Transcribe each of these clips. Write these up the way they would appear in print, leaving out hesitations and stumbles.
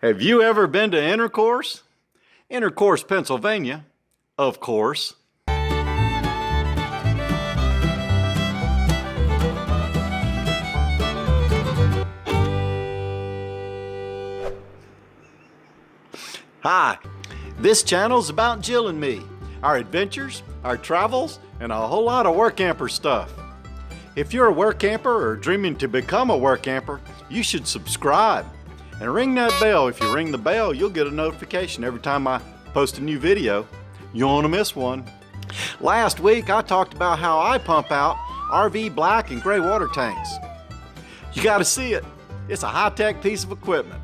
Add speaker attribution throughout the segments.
Speaker 1: Have you ever been to Intercourse? Intercourse, Pennsylvania, of course. Hi, this channel's about Jill and me, our adventures, our travels, and a whole lot of workamper stuff. If you're a workamper or dreaming to become a workamper, you should subscribe. And ring that bell. If you ring the bell, you'll get a notification every time I post a new video. You won't want to miss one. Last week, I talked about how I pump out RV black and gray water tanks. You got to see it. It's a high-tech piece of equipment.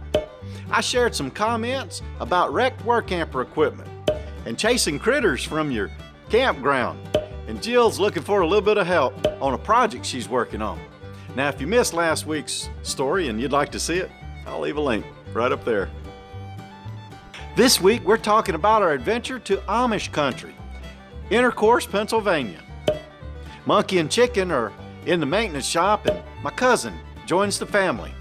Speaker 1: I shared some comments about wrecked workamper equipment and chasing critters from your campground. And Jill's looking for a little bit of help on a project she's working on. Now, if you missed last week's story and you'd like to see it, I'll leave a link right up there. This week, we're talking about our adventure to Amish country, Intercourse, Pennsylvania. Monkey and Chicken are in the maintenance shop, and my cousin joins the family.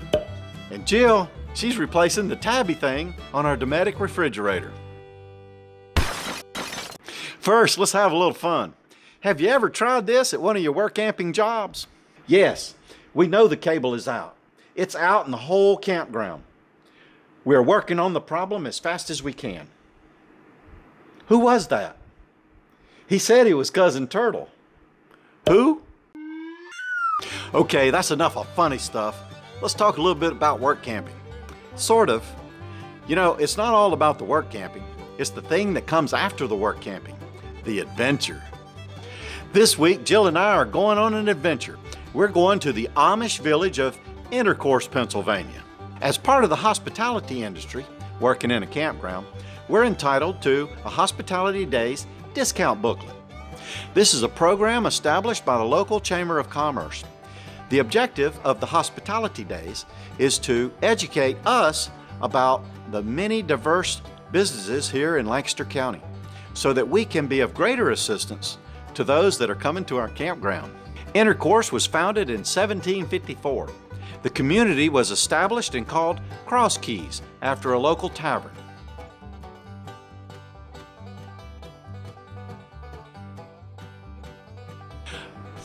Speaker 1: And Jill, she's replacing the tabby thing on our Dometic refrigerator. First, let's have a little fun. Have you ever tried this at one of your workamping jobs? Yes, we know the cable is out. It's out in the whole campground. We're working on the problem as fast as we can. Who was that? He said he was Cousin Turtle. Who? Okay, that's enough of funny stuff. Let's talk a little bit about work camping. Sort of. You know, it's not all about the work camping. It's the thing that comes after the work camping, the adventure. This week, Jill and I are going on an adventure. We're going to the Amish village of Intercourse, Pennsylvania. As part of the hospitality industry, working in a campground, we're entitled to a Hospitality Days discount booklet. This is a program established by the local Chamber of Commerce. The objective of the Hospitality Days is to educate us about the many diverse businesses here in Lancaster County so that we can be of greater assistance to those that are coming to our campground. Intercourse was founded in 1754. The community was established and called Cross Keys after a local tavern.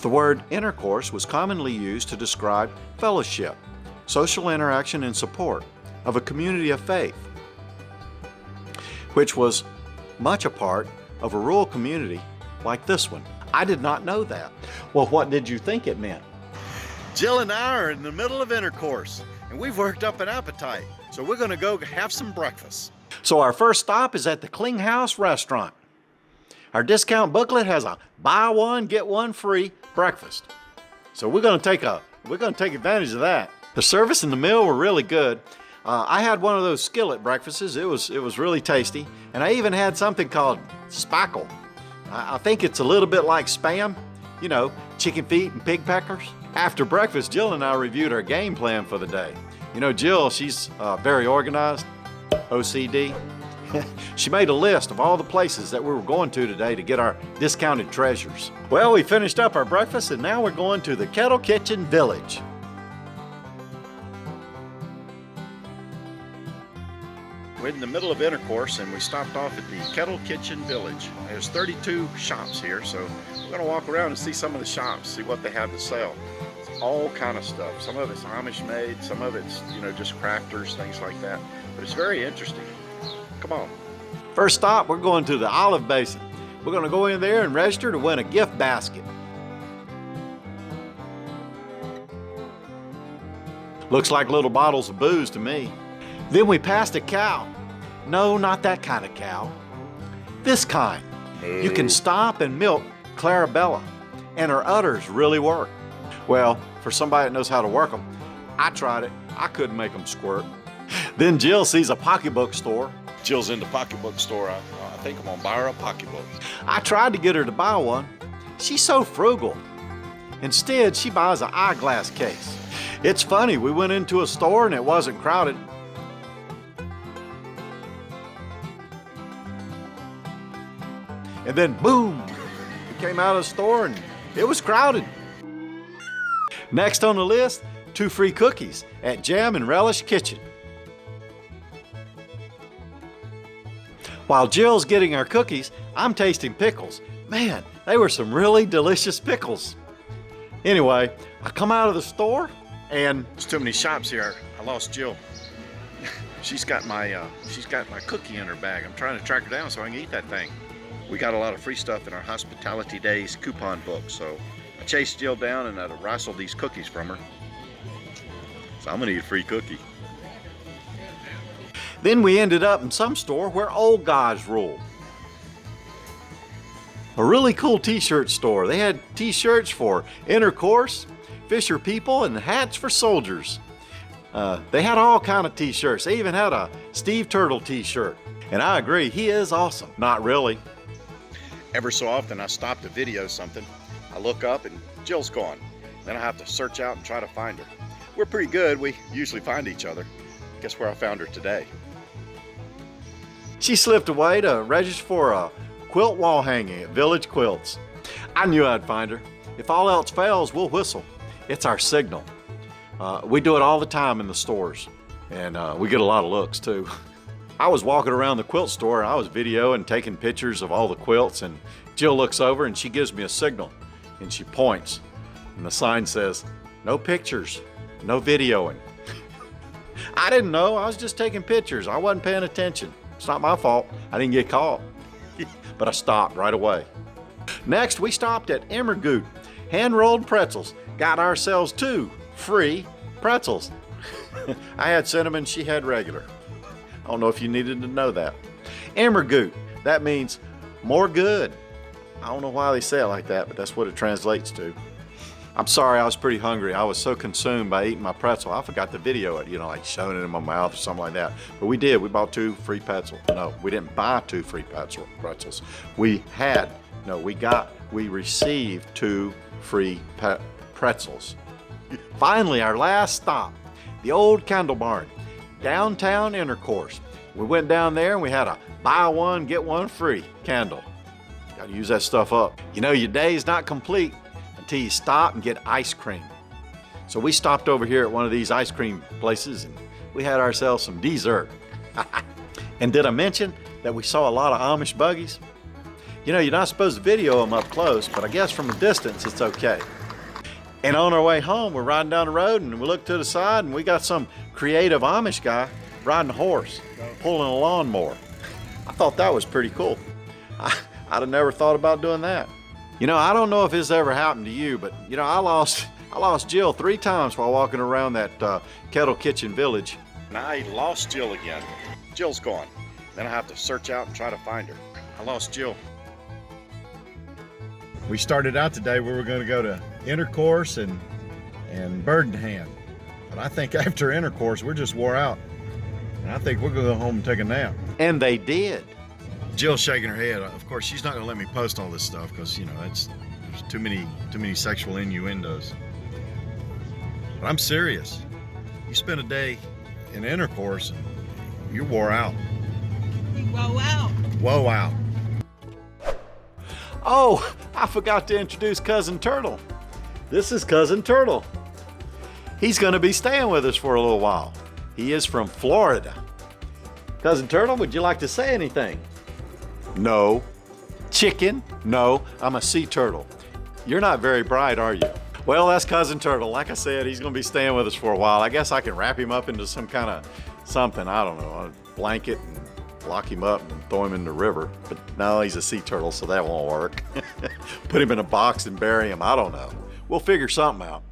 Speaker 1: The word intercourse was commonly used to describe fellowship, social interaction and support of a community of faith, which was much a part of a rural community like this one. I did not know that. Well, what did you think it meant? Jill and I are in the middle of Intercourse, and we've worked up an appetite, so we're going to go have some breakfast. So our first stop is at the Klinghouse restaurant. Our discount booklet has a buy one, get one free breakfast. So we're going to take advantage of that. The service and the meal were really good. I had one of those skillet breakfasts. It was really tasty, and I even had something called spackle. I think it's a little bit like Spam, you know, chicken feet and pig peckers. After breakfast, Jill and I reviewed our game plan for the day. You know, Jill, she's very organized, OCD. She made a list of all the places that we were going to today to get our discounted treasures. Well, we finished up our breakfast and now we're going to the Kettle Kitchen Village. We're in the middle of Intercourse and we stopped off at the Kettle Kitchen Village. There's 32 shops here, so we're gonna walk around and see some of the shops, see what they have to sell. It's all kind of stuff. Some of it's Amish made, some of it's, you know, just crafters, things like that. But it's very interesting. Come on. First stop, we're going to the Olive Basin. We're gonna go in there and register to win a gift basket. Looks like little bottles of booze to me. Then we passed a cow. No, not that kind of cow. This kind. You can stop and milk Clarabella, and her udders really work. Well, for somebody that knows how to work them, I tried it. I couldn't make them squirt. Then Jill sees a pocketbook store. Jill's in the pocketbook store. I think I'm gonna buy her a pocketbook. I tried to get her to buy one. She's so frugal. Instead, she buys an eyeglass case. It's funny, we went into a store and it wasn't crowded. And then boom, we came out of the store and it was crowded. Next on the list, 2 free cookies at Jam and Relish Kitchen. While Jill's getting our cookies, I'm tasting pickles. Man, they were some really delicious pickles. Anyway, I come out of the store and there's too many shops here. I lost Jill. She's got my cookie in her bag. I'm trying to track her down so I can eat that thing. We got a lot of free stuff in our Hospitality Days coupon book, so I chased Jill down and I wrestled these cookies from her. So I'm gonna eat a free cookie. Then we ended up in some store where old guys rule. A really cool t-shirt store. They had t-shirts for Intercourse, Fisher People, and hats for soldiers. They had all kind of t-shirts. They even had a Steve Turtle t-shirt. And I agree, he is awesome. Not really. Ever so often I stop to video something. I look up and Jill's gone. Then I have to search out and try to find her. We're pretty good. We usually find each other. Guess where I found her today? She slipped away to register for a quilt wall hanging at Village Quilts. I knew I'd find her. If all else fails, we'll whistle. It's our signal. We do it all the time in the stores, and we get a lot of looks too. I was walking around the quilt store and I was videoing, taking pictures of all the quilts, and Jill looks over and she gives me a signal and she points, and the sign says, "No pictures, no videoing." I didn't know, I was just taking pictures. I wasn't paying attention. It's not my fault. I didn't get caught. But I stopped right away. Next, we stopped at Emmergoot. Hand-rolled pretzels. Got ourselves 2 free pretzels. I had cinnamon, she had regular. I don't know if you needed to know that. Emmergoot, that means more good. I don't know why they say it like that, but that's what it translates to. I'm sorry, I was pretty hungry. I was so consumed by eating my pretzel, I forgot to video it, like shoving it in my mouth or something like that. But we did, we bought 2 free pretzels. No, we didn't buy 2 free pretzels. We received 2 free pretzels. Finally, our last stop, the old candle barn, downtown Intercourse. We went down there and we had a buy one, get one free candle. Gotta use that stuff up. Your day's not complete until you stop and get ice cream. So we stopped over here at one of these ice cream places and we had ourselves some dessert. And did I mention that we saw a lot of Amish buggies? You're not supposed to video them up close, but I guess from a distance it's okay. And on our way home, we're riding down the road and we look to the side and we got some creative Amish guy riding a horse, pulling a lawnmower. I thought that was pretty cool. I'd have never thought about doing that. I don't know if this ever happened to you, but I lost Jill 3 times while walking around that Kettle Kitchen Village. And I lost Jill again. Jill's gone. Then I have to search out and try to find her. I lost Jill. We started out today, we were going to go to Intercourse and Bird in Hand. But I think after Intercourse, we're just wore out. And I think we're going to go home and take a nap. And they did. Jill's shaking her head. Of course, she's not going to let me post all this stuff because, there's too many sexual innuendos. But I'm serious. You spend a day in Intercourse and you're wore out.
Speaker 2: You woe out.
Speaker 1: Woe out. Oh, I forgot to introduce Cousin Turtle. This is Cousin Turtle. He's going to be staying with us for a little while. He is from Florida. Cousin Turtle, would you like to say anything? No. Chicken? No, I'm a sea turtle. You're not very bright, are you? Well, that's Cousin Turtle. Like I said, he's going to be staying with us for a while. I guess I can wrap him up into some kind of something, I don't know, a blanket and lock him up and throw him in the river. But no, he's a sea turtle, so that won't work. Put him in a box and bury him, I don't know. We'll figure something out.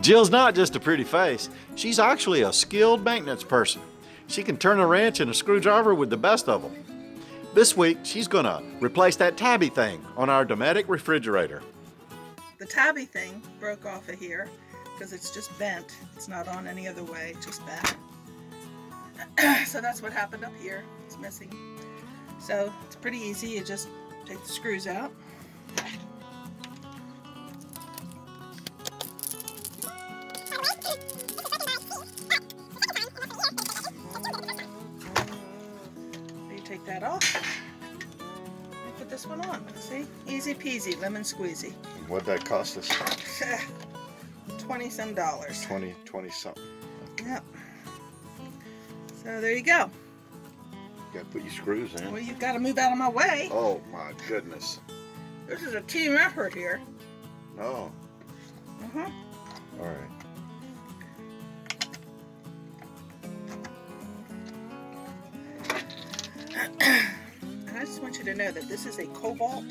Speaker 1: Jill's not just a pretty face. She's actually a skilled maintenance person. She can turn a wrench and a screwdriver with the best of them. This week, she's gonna replace that tabby thing on our Dometic refrigerator.
Speaker 2: The tabby thing broke off of here because it's just bent. It's not on any other way, it's just bent. So that's what happened up here. It's missing. So it's pretty easy. You just take the screws out. You take that off and put this one on. See? Easy peasy, lemon squeezy.
Speaker 1: What'd that cost us?
Speaker 2: $20-some.
Speaker 1: 20 something.
Speaker 2: Yep. So there you go.
Speaker 1: Gotta put your screws in.
Speaker 2: Well, you've got to move out of my way.
Speaker 1: Oh my goodness.
Speaker 2: This is a team effort here.
Speaker 1: No.
Speaker 2: Uh-huh.
Speaker 1: All right.
Speaker 2: And I just want you to know that this is a cobalt.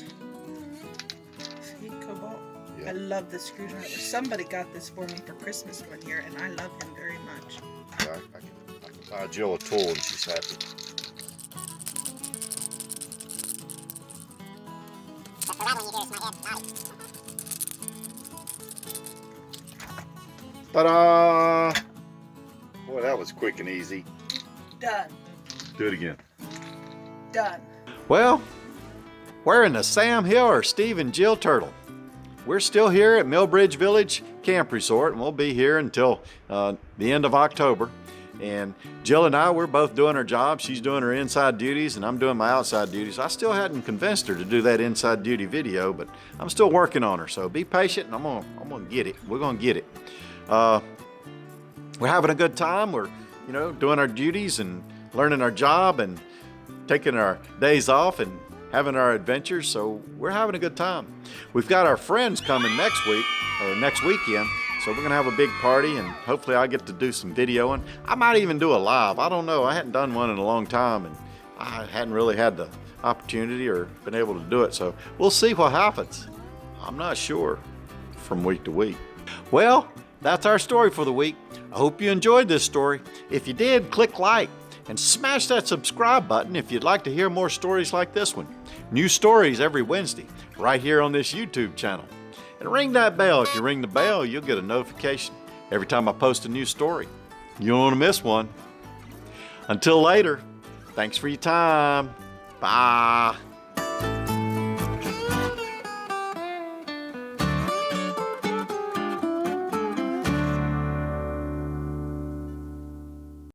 Speaker 2: See, cobalt?
Speaker 1: Yeah.
Speaker 2: I love this screwdriver. Somebody got this for me for Christmas one year, and I love him very much.
Speaker 1: Yeah, I can buy Jill a tool and she's happy. Ta-da! Boy, that was quick and easy.
Speaker 2: Done.
Speaker 1: Do it again.
Speaker 2: Done.
Speaker 1: Well, we're in the Sam Hill or Steve and Jill Turtle. We're still here at Millbridge Village Camp Resort, and we'll be here until the end of October. And Jill and I, we're both doing our jobs. She's doing her inside duties, and I'm doing my outside duties. I still hadn't convinced her to do that inside duty video, but I'm still working on her. So be patient, and I'm gonna get it. We're gonna get it. We're having a good time. We're, doing our duties and learning our job and taking our days off and having our adventures. So we're having a good time. We've got our friends coming next week or next weekend. So we're gonna have a big party, and hopefully I get to do some videoing. I might even do a live. I don't know. I hadn't done one in a long time, and I hadn't really had the opportunity or been able to do it. So we'll see what happens. I'm not sure from week to week. Well, that's our story for the week. I hope you enjoyed this story. If you did, click like and smash that subscribe button if you'd like to hear more stories like this one. New stories every Wednesday right here on this YouTube channel. And ring that bell. If you ring the bell, you'll get a notification every time I post a new story. You don't want to miss one. Until later, thanks for your time. Bye.